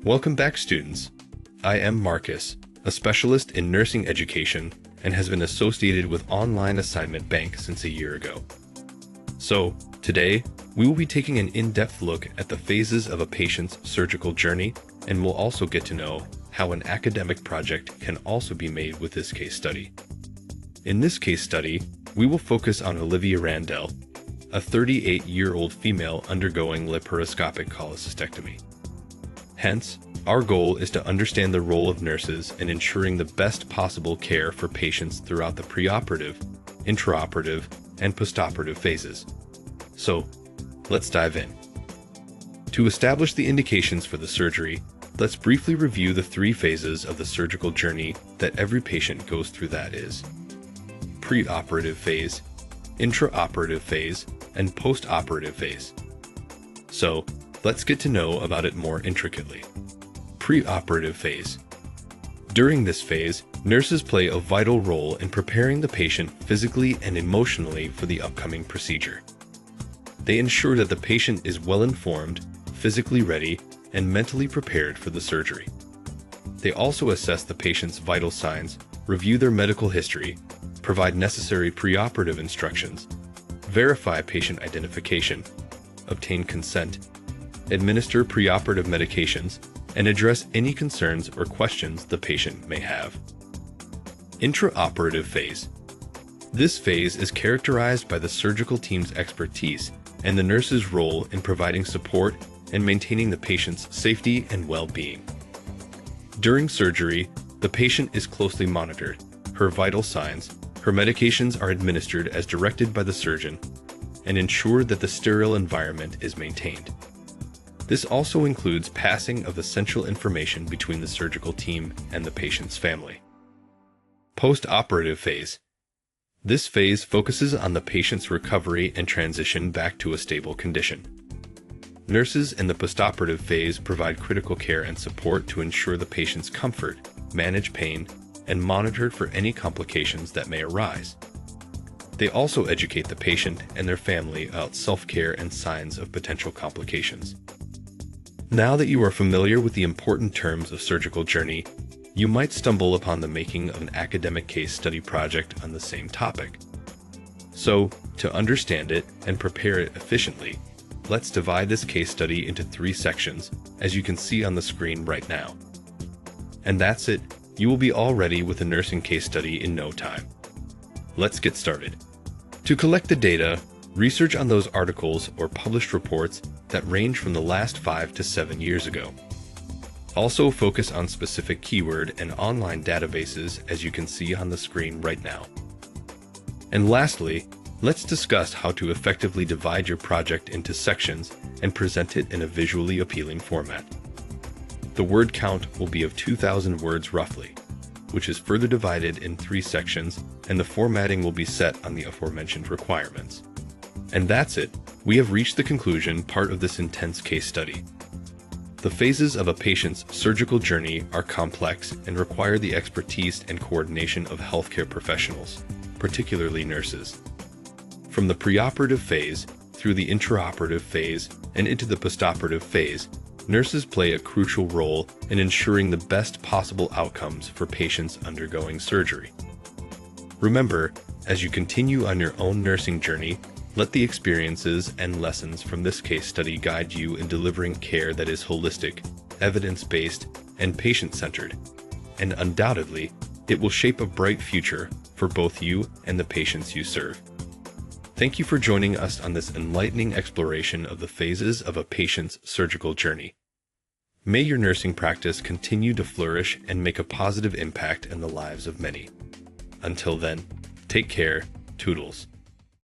Welcome back, students. I am Marcus, a specialist in nursing education and has been associated with Online Assignment Bank since a year ago. So, today, we will be taking an in-depth look at the phases of a patient's surgical journey, and we'll also get to know how an academic project can also be made with this case study. In this case study, we will focus on Olivia Randell, a 38-year-old female undergoing laparoscopic cholecystectomy. Hence, our goal is to understand the role of nurses in ensuring the best possible care for patients throughout the preoperative, intraoperative, and postoperative phases. So, let's dive in. To establish the indications for the surgery, let's briefly review the three phases of the surgical journey that every patient goes through, that is, preoperative phase, intraoperative phase, and postoperative phase. So, let's get to know about it more intricately. Preoperative phase. During this phase, nurses play a vital role in preparing the patient physically and emotionally for the upcoming procedure. They ensure that the patient is well informed, physically ready, and mentally prepared for the surgery. They also assess the patient's vital signs, review their medical history, provide necessary preoperative instructions, verify patient identification, obtain consent, administer preoperative medications, and address any concerns or questions the patient may have. Intraoperative phase. This phase is characterized by the surgical team's expertise and the nurse's role in providing support and maintaining the patient's safety and well-being. During surgery, the patient is closely monitored. Her vital signs, her medications are administered as directed by the surgeon, and ensure that the sterile environment is maintained. This also includes passing of essential information between the surgical team and the patient's family. Postoperative phase. This phase focuses on the patient's recovery and transition back to a stable condition. Nurses in the postoperative phase provide critical care and support to ensure the patient's comfort, manage pain, and monitor for any complications that may arise. They also educate the patient and their family about self-care and signs of potential complications. Now that you are familiar with the important terms of surgical journey, you might stumble upon the making of an academic case study project on the same topic. So, to understand it and prepare it efficiently, let's divide this case study into three sections, as you can see on the screen right now. And that's it. You will be all ready with a nursing case study in no time. Let's get started. To collect the data, research on those articles or published reports that range from the last 5 to 7 years ago. Also focus on specific keyword and online databases, as you can see on the screen right now. And lastly, let's discuss how to effectively divide your project into sections and present it in a visually appealing format. The word count will be of 2,000 words roughly, which is further divided in 3 sections, and the formatting will be set on the aforementioned requirements. And that's it. We have reached the conclusion part of this intense case study. The phases of a patient's surgical journey are complex and require the expertise and coordination of healthcare professionals, particularly nurses. From the preoperative phase through the intraoperative phase and into the postoperative phase, nurses play a crucial role in ensuring the best possible outcomes for patients undergoing surgery. Remember, as you continue on your own nursing journey, let the experiences and lessons from this case study guide you in delivering care that is holistic, evidence-based, and patient-centered. And undoubtedly, it will shape a bright future for both you and the patients you serve. Thank you for joining us on this enlightening exploration of the phases of a patient's surgical journey. May your nursing practice continue to flourish and make a positive impact in the lives of many. Until then, take care, toodles.